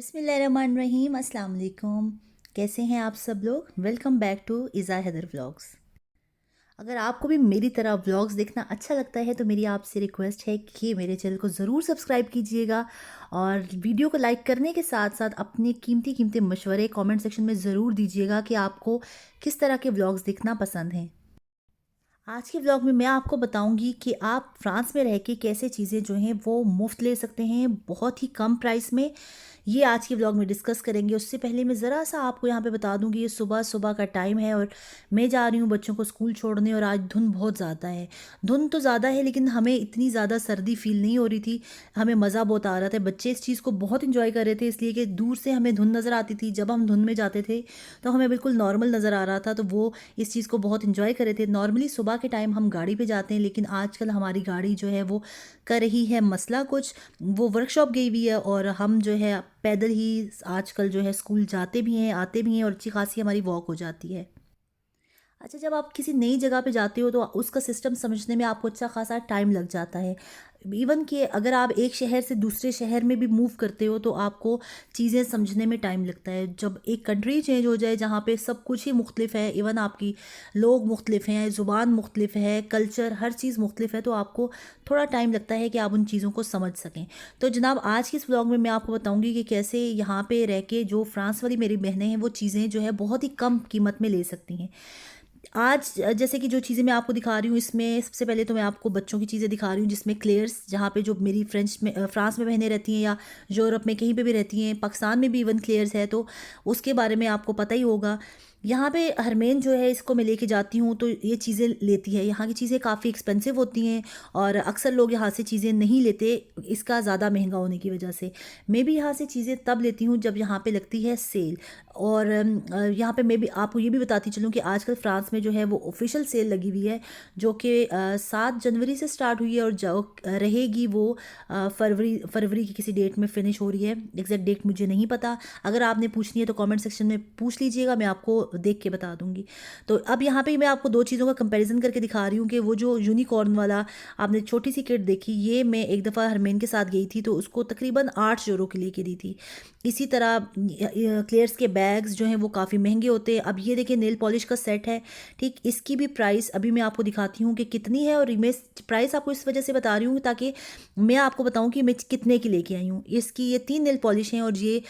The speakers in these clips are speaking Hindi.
बिस्मिल्लाहिर्रहमानिर्रहीम, अस्सलाम वालेकुम। कैसे हैं आप सब लोग? Welcome back to Iza Haider vlogs. अगर आपको भी मेरी तरह व्लॉग्स देखना अच्छा लगता है तो मेरी आपसे रिक्वेस्ट है कि मेरे चैनल को ज़रूर सब्सक्राइब कीजिएगा और वीडियो को लाइक करने के साथ साथ अपने कीमती कीमती मशवरे कमेंट सेक्शन में ज़रूर दीजिएगा कि आपको किस तरह के व्लॉग्स देखना पसंद हैं। आज के व्लॉग में मैं आपको बताऊंगी कि आप फ्रांस में रह के कैसे चीज़ें जो हैं वो मुफ्त ले सकते हैं बहुत ही कम प्राइस में। ये आज के व्लॉग में डिस्कस करेंगे। उससे पहले मैं ज़रा सा आपको यहाँ पे बता दूंगी, ये सुबह सुबह का टाइम है और मैं जा रही हूँ बच्चों को स्कूल छोड़ने और आज धुंध बहुत ज़्यादा है। धुंध तो ज़्यादा है लेकिन हमें इतनी ज़्यादा सर्दी फील नहीं हो रही थी। हमें मज़ा बहुत आ रहा था, बच्चे इस चीज़ को बहुत इंजॉय कर रहे थे, इसलिए कि दूर से हमें धुंध नज़र आती थी। जब हम धुंध में जाते थे तो हमें बिल्कुल नॉर्मल नज़र आ रहा था, तो वो इस चीज़ को बहुत इंजॉय कर रहे थे। नॉर्मली सुबह के टाइम हम गाड़ी पे जाते हैं लेकिन आजकल हमारी गाड़ी जो है वो कर रही है मसला कुछ, वो वर्कशॉप गई हुई है और हम जो है पैदल ही आजकल जो है स्कूल जाते भी हैं आते भी हैं और अच्छी खासी हमारी वॉक हो जाती है। अच्छा, जब आप किसी नई जगह पे जाते हो तो उसका सिस्टम समझने में आपको अच्छा खासा टाइम लग जाता है। इवन कि अगर आप एक शहर से दूसरे शहर में भी मूव करते हो तो आपको चीज़ें समझने में टाइम लगता है। जब एक कंट्री चेंज हो जाए जहाँ पे सब कुछ ही मुख्तलिफ है, इवन आपकी लोग मुख्तलिफ हैं, ज़ुबान मुख्तलिफ है, कल्चर हर चीज़ मुख्तलिफ है, तो आपको थोड़ा टाइम लगता है कि आप उन चीज़ों को समझ सकें। तो जनाब, आज के इस व्लॉग में मैं आपको बताऊँगी कि कैसे यहाँ पे रह के जो फ्रांस वाली मेरी बहनें हैं वो चीज़ें जो है बहुत ही कम कीमत में ले सकती हैं। आज जैसे कि जो चीज़ें मैं आपको दिखा रही हूँ इसमें सबसे पहले तो मैं आपको बच्चों की चीज़ें दिखा रही हूँ, जिसमें क्लेयर्स, जहाँ पे जो मेरी फ्रांस में बहनें रहती हैं या यूरोप में कहीं पे भी रहती हैं, पाकिस्तान में भी इवन क्लेयर्स है, तो उसके बारे में आपको पता ही होगा। यहाँ पे हरमेन जो है इसको मैं लेके जाती हूँ तो ये चीज़ें लेती है। यहाँ की चीज़ें काफ़ी एक्सपेंसिव होती हैं और अक्सर लोग यहाँ से चीज़ें नहीं लेते इसका ज़्यादा महंगा होने की वजह से। मैं भी यहाँ से चीज़ें तब लेती हूँ जब यहाँ पे लगती है सेल। और यहाँ पे मैं भी आपको ये भी बताती चलूँ कि आजकल फ्रांस में जो है वो ऑफिशियल सेल लगी हुई है, जो कि 7 जनवरी से स्टार्ट हुई है और जो रहेगी वो फरवरी की किसी डेट में फिनिश हो रही है। एग्जैक्ट डेट मुझे नहीं पता, अगर आपने पूछनी है तो कमेंट सेक्शन में पूछ लीजिएगा, मैं आपको देख के बता दूंगी। तो अब यहाँ पे मैं आपको दो चीज़ों का कंपैरिजन करके दिखा रही हूँ कि वो जो यूनिकॉर्न वाला आपने छोटी सी किट देखी, ये मैं एक दफ़ा हरमेन के साथ गई थी तो उसको तकरीबन 8 यूरो के लिए के दी थी। इसी तरह क्लेयर्स के बैग्स जो हैं वो काफ़ी महंगे होते हैं। अब ये देखिए नेल पॉलिश का सेट है, ठीक, इसकी भी प्राइस अभी मैं आपको दिखाती हूँ कि कितनी है। और मैं प्राइस आपको इस वजह से बता रही हूँ ताकि मैं आपको बताऊँ कि मैं कितने की लेके आई हूँ। इसकी ये 3 नेल पॉलिश हैं और ये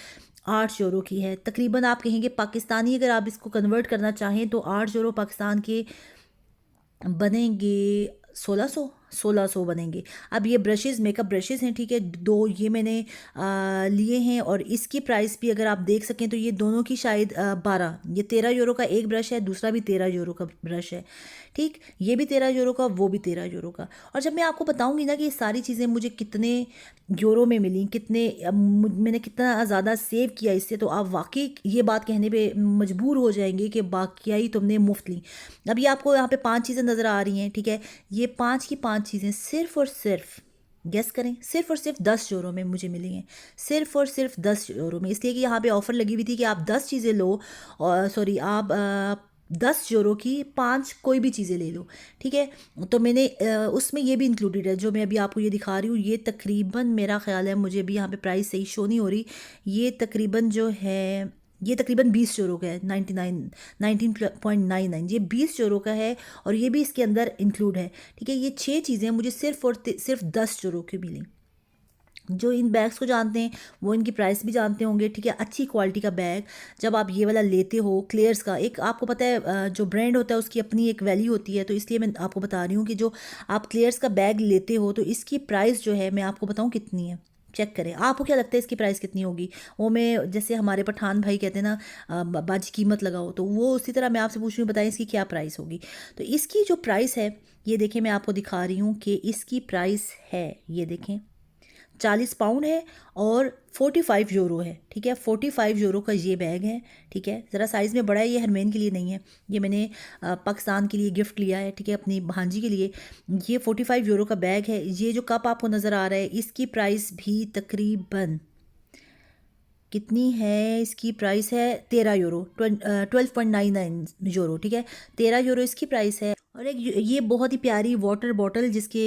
8 यूरो की है। तकरीबन आप कहेंगे पाकिस्तानी, अगर आप इसको कन्वर्ट करना चाहें तो 8 यूरो पाकिस्तान के बनेंगे 1600 बनेंगे। अब ये ब्रशेज़ मेकअप ब्रशेज़ हैं, ठीक है, दो ये मैंने लिए हैं और इसकी प्राइस भी अगर आप देख सकें तो ये दोनों की शायद 12, ये 13 यूरो का एक ब्रश है, दूसरा भी 13 यूरो का ब्रश है, ठीक, ये भी 13 यूरो का, वो भी 13 यूरो का। और जब मैं आपको बताऊंगी ना कि ये सारी चीज़ें मुझे कितने यूरो में मिली, कितने मैंने कितना ज़्यादा सेव किया इससे, तो आप वाकई ये बात कहने पे मजबूर हो जाएंगे कि वाकई तुमने मुफ्त ली। अब ये आपको यहाँ पे 5 चीज़ें नज़र आ रही हैं, ठीक है, ये 5 की 5 चीज़ें सिर्फ और सिर्फ, गेस करें, सिर्फ और सिर्फ 10 यूरो में मुझे मिली हैं। सिर्फ और सिर्फ 10 यूरो में, इसलिए कि यहाँ पे ऑफ़र लगी हुई थी कि आप 10 चीज़ें लो, और सॉरी आप 10 यूरो की 5 कोई भी चीज़ें ले लो, ठीक है। तो मैंने उसमें ये भी इंक्लूडेड है जो मैं अभी आपको ये दिखा रही हूँ। ये तकरीबन मेरा ख्याल है, मुझे भी यहाँ पे प्राइस सही शो नहीं हो रही, ये तकरीबन जो है ये तकरीबन 20 यूरो का है, 19.99, ये 20 यूरो का है और ये भी इसके अंदर इंक्लूड है, ठीक है। ये 6 चीज़ें मुझे सिर्फ और सिर्फ 10 यूरो की मिली। जो इन बैग्स को जानते हैं वो इनकी प्राइस भी जानते होंगे, ठीक है। अच्छी क्वालिटी का बैग जब आप ये वाला लेते हो क्लेयर्स का, एक आपको पता है जो ब्रांड होता है उसकी अपनी एक वैल्यू होती है, तो इसलिए मैं आपको बता रही हूँ कि जो आप क्लेयर्स का बैग लेते हो तो इसकी प्राइस जो है मैं आपको बताऊँ कितनी है, चेक करें। आपको क्या लगता है इसकी प्राइस कितनी होगी? वो मैं जैसे हमारे पठान भाई कहते हैं ना, बाजी कीमत लगाओ, तो वो उसी तरह मैं आपसे पूछ रही हूँ, बताएं इसकी क्या प्राइस होगी। तो इसकी जो प्राइस है, ये देखें, मैं आपको दिखा रही हूँ कि इसकी प्राइस है, ये देखें, 40 पाउंड है और 45 यूरो है, ठीक है। 45 यूरो का ये बैग है, ठीक है। ज़रा साइज़ में बड़ा है, ये हरमेन के लिए नहीं है, ये मैंने पाकिस्तान के लिए गिफ्ट लिया है, ठीक है, अपनी भांजी के लिए। ये 45 यूरो का बैग है। ये जो कप आपको नज़र आ रहा है इसकी प्राइस भी तकरीबन कितनी है, इसकी प्राइस है 13 यूरो, 12.99 यूरो, ठीक है, 13 यूरो इसकी प्राइस है। और एक ये बहुत ही प्यारी वाटर बॉटल जिसके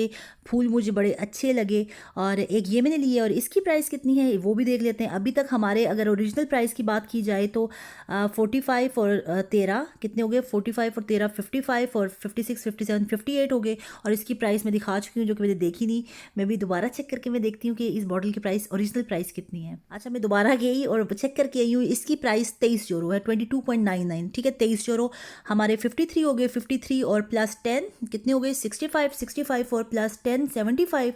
फूल मुझे बड़े अच्छे लगे, और एक ये मैंने ली है। और इसकी प्राइस कितनी है वो भी देख लेते हैं। अभी तक हमारे अगर ओरिजिनल प्राइस की बात की जाए तो 45 और 13 कितने हो गए, 45 और 13 55 और 56 57 58 हो गए। और इसकी प्राइस मैं दिखा चुकी हूँ जो कि मैंने देखी नहीं। मैं भी दोबारा चेक करके मैं देखती हूँ कि इस बॉटल की प्राइस ओरिजिनल प्राइस कितनी है। अच्छा, मैं दोबारा गई और चेक करके आई हूँ। इसकी प्राइस 23 यूरो है, 22.99। ठीक है, 23 यूरो। हमारे 53 हो गए, 53 और प्लस 10 कितने हो गए, 65 65 और प्लस 10 75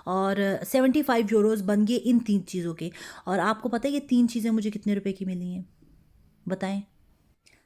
और 75 यूरोज़ बन गए इन तीन चीज़ों के। और आपको पता है ये तीन चीज़ें मुझे कितने रुपए की मिली हैं, बताएं।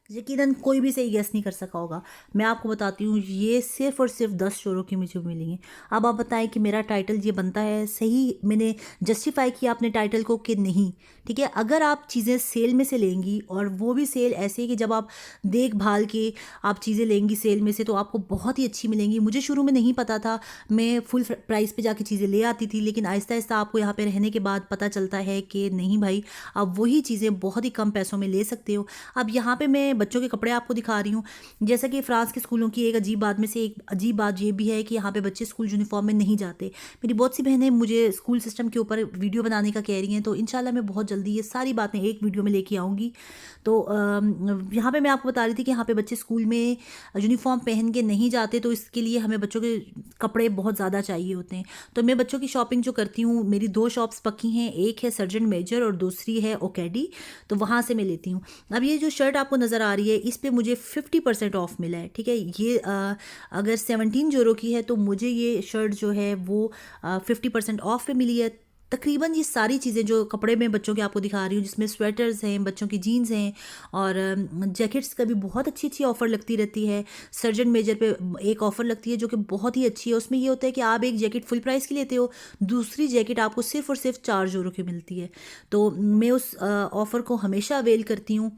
यकीनन कोई भी सही गेस नहीं कर सका होगा। मैं आपको बताती हूँ, ये सिर्फ और सिर्फ 10 यूरो की मुझे मिली है। अब आप बताएं कि मेरा टाइटल ये बनता है, सही मैंने जस्टिफाई किया अपने टाइटल को कि नहीं। ठीक है, अगर आप चीज़ें सेल में से लेंगी, और वो भी सेल ऐसे कि जब आप देखभाल के आप चीज़ें लेंगी सेल में से, तो आपको बहुत ही अच्छी मिलेंगी। मुझे शुरू में नहीं पता था, मैं फुल प्राइस पे जाके चीज़ें ले आती थी, लेकिन आहिस्ता आहिस्ता आपको यहाँ पे रहने के बाद पता चलता है कि नहीं भाई, आप वही चीज़ें बहुत ही कम पैसों में ले सकते हो। अब यहाँ पे मैं बच्चों के कपड़े आपको दिखा रही हूँ। जैसा कि फ्रांस के स्कूलों की एक अजीब बात में से एक अजीब बात ये भी है कि यहाँ पे बच्चे स्कूल यूनिफॉर्म में नहीं जाते। मेरी बहुत सी बहनें मुझे स्कूल सिस्टम के ऊपर वीडियो बनाने का कह रही हैं, तो इंशाल्लाह मैं बहुत जल्दी ये सारी बातें एक वीडियो में लेके आऊँगी। तो यहाँ पे मैं आपको बता रही थी कि यहाँ पे बच्चे स्कूल में यूनिफॉर्म पहन के नहीं जाते, तो इसके लिए हमें बच्चों के कपड़े बहुत ज़्यादा चाहिए होते हैं। तो मैं बच्चों की शॉपिंग जो करती हूँ, मेरी दो शॉप्स पक्की हैं, एक है सर्जेंट मेजर और दूसरी है ओकेडी, तो वहाँ से मैं लेती हूँ। अब ये जो शर्ट आपको नज़र आ रही है, इस पे मुझे 50% ऑफ मिला है। ठीक है, ये अगर 17 यूरो की है तो मुझे ये शर्ट जो है वो 50% ऑफ पे मिली है। तकरीबन ये सारी चीज़ें जो कपड़े में बच्चों के आपको दिखा रही हूँ, जिसमें स्वेटर्स हैं, बच्चों की जीन्स हैं, और जैकेट्स का भी बहुत अच्छी अच्छी ऑफ़र लगती रहती है। सर्जेंट मेजर पे एक ऑफ़र लगती है जो कि बहुत ही अच्छी है। उसमें ये होता है कि आप एक जैकेट फुल प्राइस की लेते हो, दूसरी जैकेट आपको सिर्फ और सिर्फ 4 यूरो की मिलती है। तो मैं उस ऑफ़र को हमेशा अवेल करती हूँ,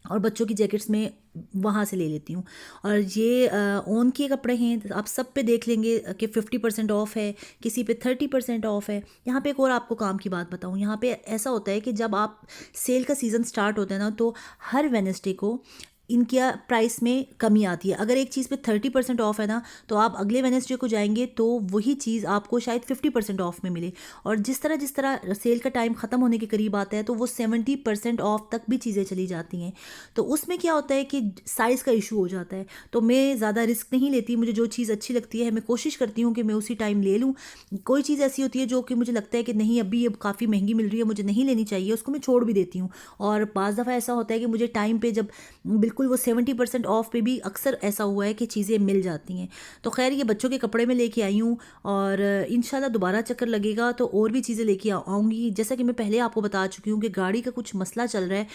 और बच्चों की जैकेट्स में वहाँ से ले लेती हूँ। और ये ओन के कपड़े हैं, तो आप सब पे देख लेंगे कि 50% ऑफ है, किसी पे 30% ऑफ है। यहाँ पे एक और आपको काम की बात बताऊँ, यहाँ पे ऐसा होता है कि जब आप सेल का सीज़न स्टार्ट होता है ना, तो हर वेडनेसडे को इनके प्राइस में कमी आती है। अगर एक चीज़ पे 30% ऑफ है ना, तो आप अगले वेडनेसडे को जाएंगे तो वही चीज़ आपको शायद 50% ऑफ में मिले। और जिस तरह सेल का टाइम ख़त्म होने के करीब आता है, तो वो 70% ऑफ तक भी चीज़ें चली जाती हैं। तो उसमें क्या होता है कि साइज़ का इशू हो जाता है। तो मैं ज़्यादा रिस्क नहीं लेती, मुझे जो चीज़ अच्छी लगती है मैं कोशिश करती हूँ कि मैं उसी टाइम ले लूँ। कोई चीज़ ऐसी होती है जो कि मुझे लगता है कि नहीं, अभी ये काफ़ी महंगी मिल रही है, मुझे नहीं लेनी चाहिए, उसको मैं छोड़ भी देती हूँ। और बाज़ दफ़ा ऐसा होता है कि मुझे टाइम पे जब बिल्कुल वो 70% ऑफ पे भी अक्सर ऐसा हुआ है कि चीज़ें मिल जाती हैं। तो खैर, ये बच्चों के कपड़े में लेके आई हूँ, और इंशाल्लाह दोबारा चक्कर लगेगा तो और भी चीज़ें लेके आऊँगी। जैसा कि मैं पहले आपको बता चुकी हूँ कि गाड़ी का कुछ मसला चल रहा है,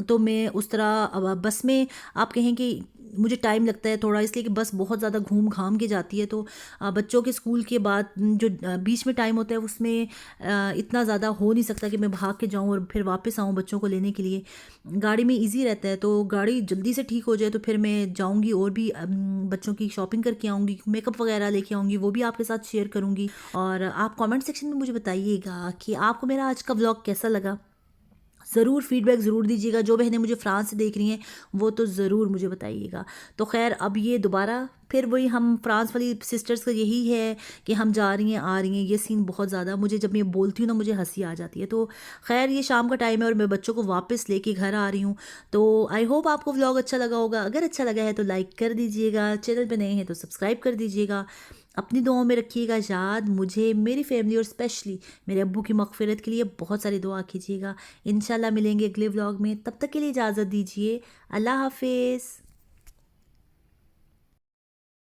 तो मैं उस तरह अब बस में आप कहें कि मुझे टाइम लगता है थोड़ा, इसलिए कि बस बहुत ज़्यादा घूम घाम के जाती है। तो बच्चों के स्कूल के बाद जो बीच में टाइम होता है, उसमें इतना ज़्यादा हो नहीं सकता कि मैं भाग के जाऊँ और फिर वापस आऊँ बच्चों को लेने के लिए। गाड़ी में इजी रहता है, तो गाड़ी जल्दी से ठीक हो जाए तो फिर मैं जाऊँगी और भी बच्चों की शॉपिंग करके आऊँगी, मेकअप वगैरह लेके आऊँगी, वो भी आपके साथ शेयर करूँगी। और आप कमेंट सेक्शन में मुझे बताइएगा कि आपको मेरा आज का व्लॉग कैसा लगा। ज़रूर फीडबैक ज़रूर दीजिएगा। जो बहनें मुझे फ्रांस से देख रही हैं वो तो ज़रूर मुझे बताइएगा। तो खैर, अब ये दोबारा फिर वही हम फ्रांस वाली सिस्टर्स का यही है कि हम जा रही हैं आ रही हैं, ये सीन बहुत ज़्यादा मुझे, जब मैं बोलती हूँ ना, मुझे हंसी आ जाती है। तो खैर, ये शाम का टाइम है और मैं बच्चों को वापस लेके घर आ रही हूँ। तो आई होप आपको व्लॉग अच्छा लगा होगा। अगर अच्छा लगा है तो लाइक कर दीजिएगा, चैनल पे नए हैं तो सब्सक्राइब कर दीजिएगा। अपनी दुआओं में रखिएगा याद मुझे, मेरी फैमिली और स्पेशली मेरे अब्बू की मग़फ़िरत के लिए बहुत सारी दुआ कीजिएगा। इंशाल्लाह मिलेंगे अगले व्लॉग में, तब तक के लिए इजाज़त दीजिए। अल्लाह हाफिज़।